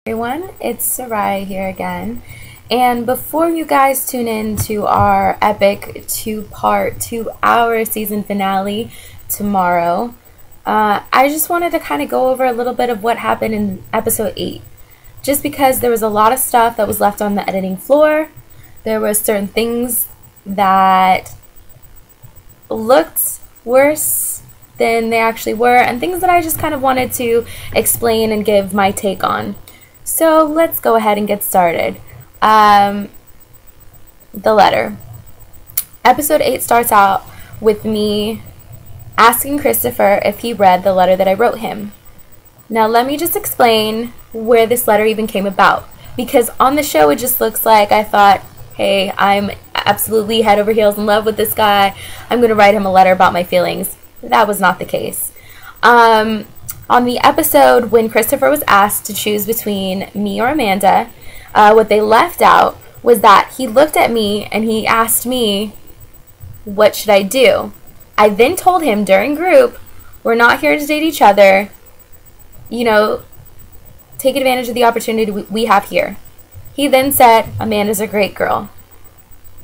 Everyone, it's Sariya here again, and before you guys tune in to our epic two-part, 2-hour season finale tomorrow, I just wanted to kind of go over a little bit of what happened in episode 8, just because there was a lot of stuff that was left on the editing floor. There were certain things that looked worse than they actually were, and things that I just kind of wanted to explain and give my take on. So let's go ahead and get started. The letter. Episode 8 starts out with me asking Christopher if he read the letter that I wrote him. Now let me just explain where this letter even came about, because on the show it just looks like I thought, hey, I'm absolutely head over heels in love with this guy, I'm going to write him a letter about my feelings. That was not the case. On the episode when Christopher was asked to choose between me or Amanda, what they left out was that he looked at me and he asked me, what should I do? I then told him during group, we're not here to date each other, you know, take advantage of the opportunity we have here. He then said, Amanda's a great girl.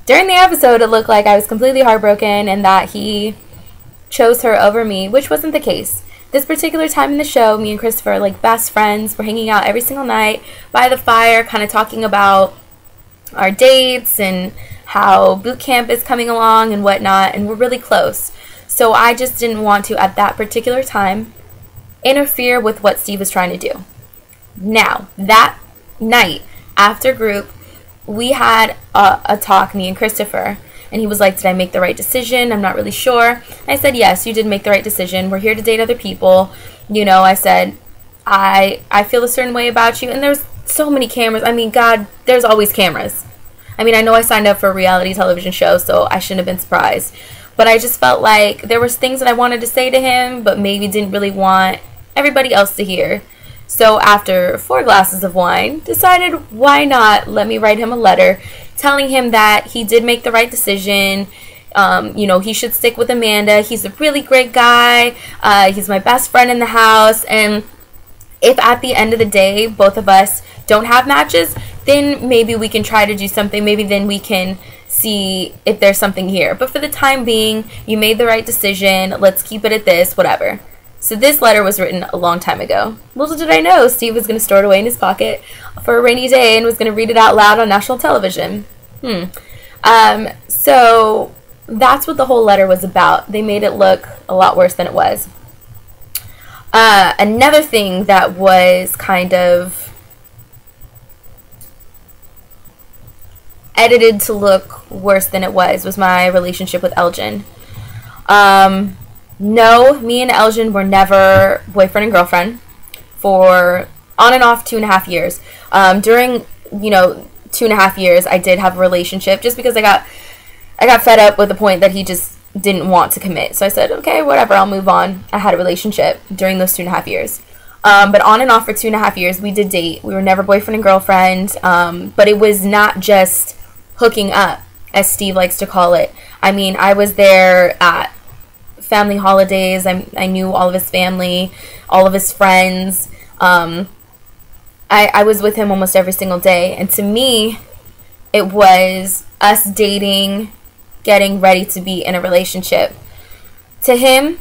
During the episode, it looked like I was completely heartbroken and that he chose her over me, which wasn't the case. This particular time in the show, me and Christopher are like best friends. We're hanging out every single night by the fire, kind of talking about our dates and how boot camp is coming along and whatnot, and we're really close. So I just didn't want to, at that particular time, interfere with what Steve was trying to do. Now, that night, after group, we had a talk, me and Christopher, and he was like, did I make the right decision? I'm not really sure. I said, yes, you did make the right decision. We're here to date other people. You know, I said, I feel a certain way about you. And there's so many cameras. I mean, God, there's always cameras. I mean, I know I signed up for a reality television show, so I shouldn't have been surprised. But I just felt like there was things that I wanted to say to him, but maybe didn't really want everybody else to hear. So after 4 glasses of wine, decided why not let me write him a letter telling him that he did make the right decision. You know, he should stick with Amanda. He's a really great guy. He's my best friend in the house. And if at the end of the day, both of us don't have matches, then maybe we can try to do something. Maybe then we can see if there's something here. But for the time being, you made the right decision. Let's keep it at this, whatever. So this letter was written a long time ago. Little did I know Steve was going to store it away in his pocket for a rainy day and was going to read it out loud on national television. So that's what the whole letter was about. They made it look a lot worse than it was. Another thing that was kind of edited to look worse than it was my relationship with Elgin. No, me and Elgin were never boyfriend and girlfriend for on and off 2.5 years. During, you know, 2.5 years, I did have a relationship just because I got fed up with the point that he just didn't want to commit. So I said, okay, whatever, I'll move on. I had a relationship during those 2.5 years. But on and off for 2.5 years, we did date. We were never boyfriend and girlfriend, but it was not just hooking up, as Steve likes to call it. I mean, I was there at family holidays. I knew all of his family, all of his friends. I was with him almost every single day. And to me, it was us dating, getting ready to be in a relationship. To him,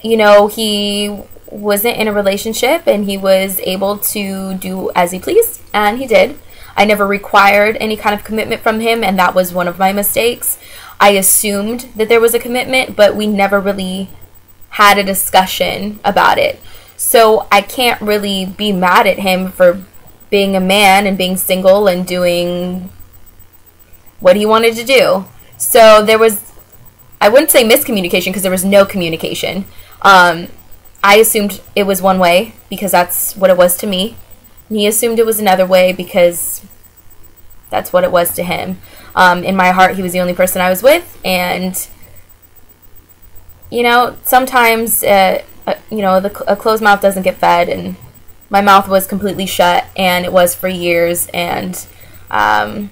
you know, he wasn't in a relationship and he was able to do as he pleased, and he did. I never required any kind of commitment from him, and that was one of my mistakes. I assumed that there was a commitment, but we never really had a discussion about it. So I can't really be mad at him for being a man and being single and doing what he wanted to do. So there was, I wouldn't say miscommunication because there was no communication. I assumed it was one way because that's what it was to me. And he assumed it was another way because that's what it was to him. In my heart, he was the only person I was with, and you know, sometimes you know, a closed mouth doesn't get fed, and my mouth was completely shut, and it was for years. And to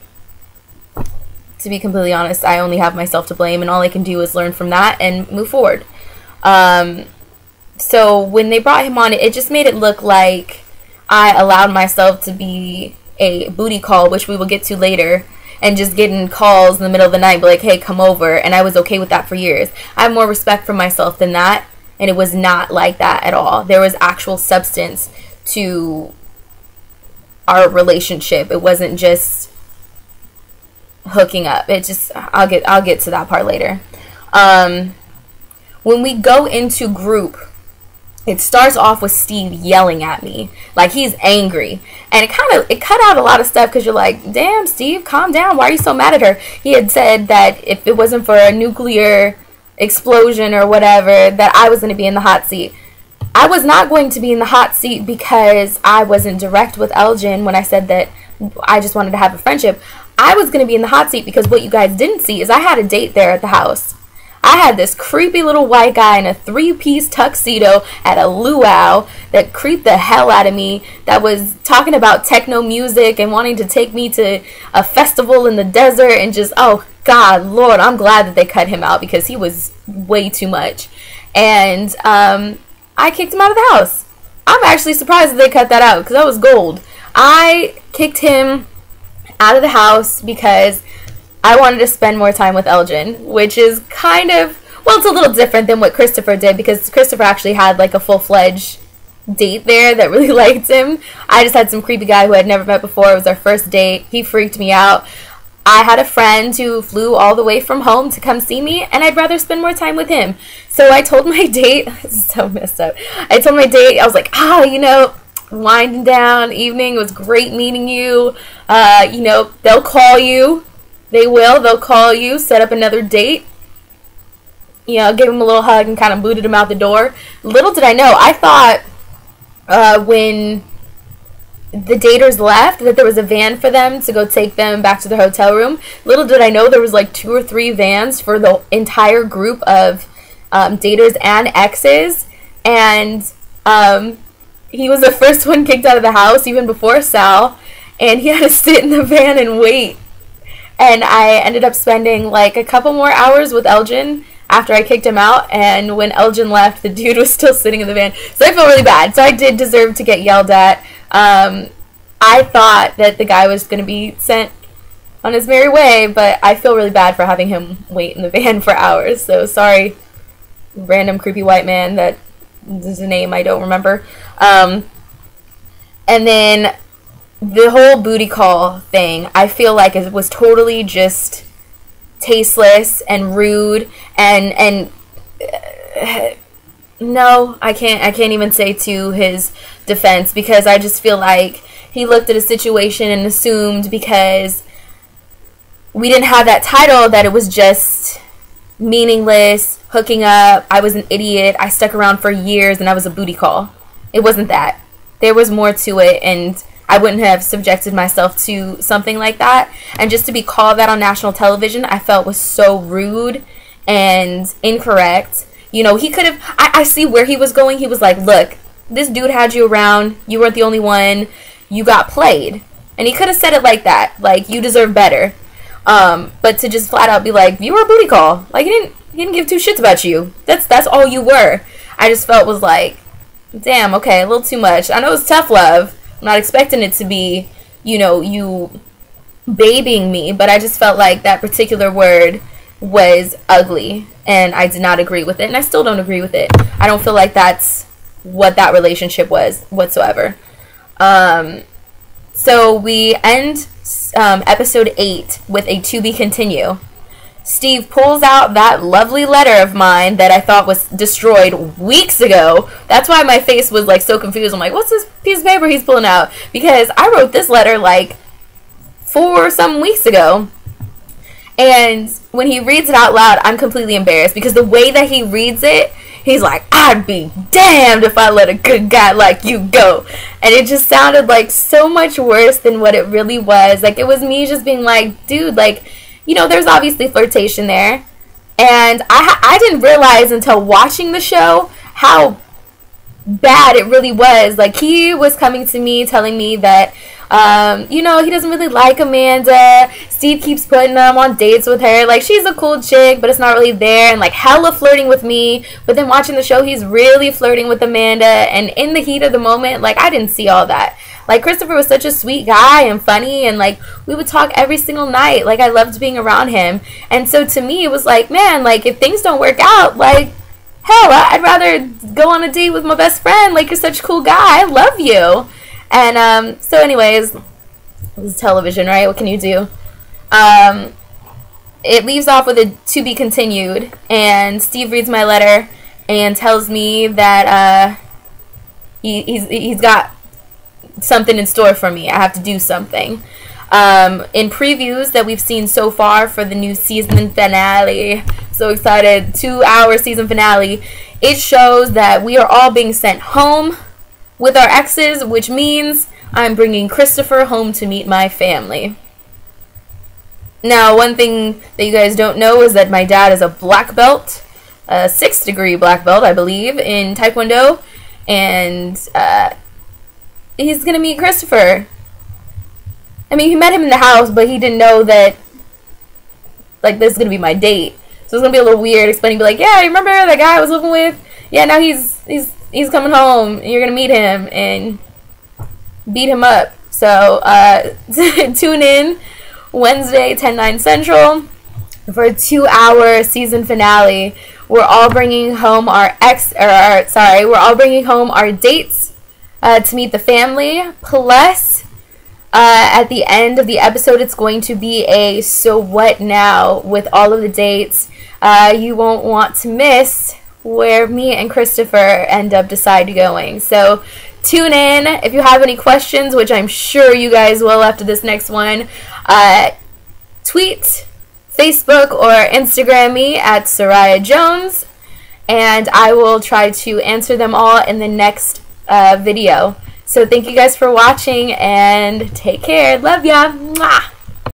be completely honest, I only have myself to blame, and all I can do is learn from that and move forward. So when they brought him on, it just made it look like I allowed myself to be a booty call, which we will get to later, and just getting calls in the middle of the night, be like, hey, come over, and I was okay with that for years. I have more respect for myself than that, and it was not like that at all. There was actual substance to our relationship. It wasn't just hooking up. It just, I'll get to that part later. When we go into group, it starts off with Steve yelling at me like he's angry, and it cut out a lot of stuff, because you're like, damn, Steve, calm down, why are you so mad at her? He had said that if it wasn't for a nuclear explosion or whatever, that I was going to be in the hot seat. I was not going to be in the hot seat because I wasn't direct with Elgin when I said that I just wanted to have a friendship. I was going to be in the hot seat because what you guys didn't see is I had a date there at the house. I had this creepy little white guy in a 3-piece tuxedo at a luau that creeped the hell out of me, that was talking about techno music and wanting to take me to a festival in the desert, and just, oh God, Lord, I'm glad that they cut him out because he was way too much. And I kicked him out of the house. I'm actually surprised that they cut that out, because that was gold. I kicked him out of the house because I wanted to spend more time with Elgin, which is kind of, well, it's a little different than what Christopher did, because Christopher actually had like a full-fledged date there that really liked him. I just had some creepy guy who I'd never met before. It was our first date. He freaked me out. I had a friend who flew all the way from home to come see me, and I'd rather spend more time with him. So I told my date, this is so messed up. I told my date, I was like, you know, winding down evening, it was great meeting you. You know, they'll call you. They'll call you, set up another date. You know, give him a little hug and kind of booted him out the door. Little did I know, I thought when the daters left that there was a van for them to go take them back to their hotel room. Little did I know there was like 2 or 3 vans for the entire group of daters and exes. And he was the first one kicked out of the house even before Sal. And he had to sit in the van and wait. And I ended up spending like a couple more hours with Elgin after I kicked him out. And when Elgin left, the dude was still sitting in the van. So I felt really bad. So I did deserve to get yelled at. I thought that the guy was going to be sent on his merry way, but I feel really bad for having him wait in the van for hours. So sorry, random creepy white man that is a name I don't remember. And then the whole booty call thing, I feel like it was totally just tasteless and rude, and no, I can't even say to his defense, because I just feel like he looked at a situation and assumed because we didn't have that title that it was just meaningless, hooking up, I was an idiot, I stuck around for years and I was a booty call. It wasn't that. There was more to it, and I wouldn't have subjected myself to something like that. And just to be called that on national television, I felt was so rude and incorrect. You know, he could have, I see where he was going. He was like, look, this dude had you around. You weren't the only one. You got played. And he could have said it like that. Like, you deserve better. But to just flat out be like, you were a booty call. Like, he didn't give 2 shits about you. That's all you were. I just felt was like, damn, okay, a little too much. I know it's tough love. I'm not expecting it to be, you know, you babying me, but I just felt like that particular word was ugly, and I did not agree with it, and I still don't agree with it. I don't feel like that's what that relationship was whatsoever. So we end episode 8 with a to be continue. Steve pulls out that lovely letter of mine that I thought was destroyed weeks ago. That's why my face was like so confused. I'm like, what's this piece of paper he's pulling out? Because I wrote this letter like 4 some weeks ago. And when he reads it out loud, I'm completely embarrassed, because the way that he reads it, he's like, I'd be damned if I let a good guy like you go. And it just sounded like so much worse than what it really was. Like, it was me just being like, dude, like, you know, there's obviously flirtation there. And I didn't realize until watching the show how bad it really was. Like, he was coming to me telling me that, you know, he doesn't really like Amanda. Steve keeps putting them on dates with her. Like, she's a cool chick, but it's not really there. And, like, hella flirting with me. But then watching the show, he's really flirting with Amanda. And in the heat of the moment, like, I didn't see all that. Like, Christopher was such a sweet guy and funny. And, like, we would talk every single night. Like, I loved being around him. And so, to me, it was like, man, like, if things don't work out, like, hell, I'd rather go on a date with my best friend. Like, you're such a cool guy. I love you. And, so anyways, this is television, right? What can you do? It leaves off with a to be continued, and Steve reads my letter and tells me that he's got something in store for me. I have to do something. In previews that we've seen so far for the new season finale, so excited, 2-hour season finale, it shows that we are all being sent home with our exes, which means I'm bringing Christopher home to meet my family. Now, one thing that you guys don't know is that my dad is a black belt, a 6th degree black belt, I believe, in Taekwondo, and he's going to meet Christopher. I mean, he met him in the house, but he didn't know that, like, this is going to be my date. So it's going to be a little weird explaining, be like, yeah, you remember that guy I was living with? Yeah, now he's coming home, and you're going to meet him and beat him up. So, tune in Wednesday, 10/9 Central, for a 2-hour season finale. We're all bringing home we're all bringing home our dates to meet the family. Plus, at the end of the episode, it's going to be a so what now with all of the dates. You won't want to miss where me and Christopher end up going. So tune in. If you have any questions, which I'm sure you guys will after this next one, tweet, Facebook, or Instagram me at Sariya Jones, and I will try to answer them all in the next video. So thank you guys for watching, and take care. Love ya. Mwah.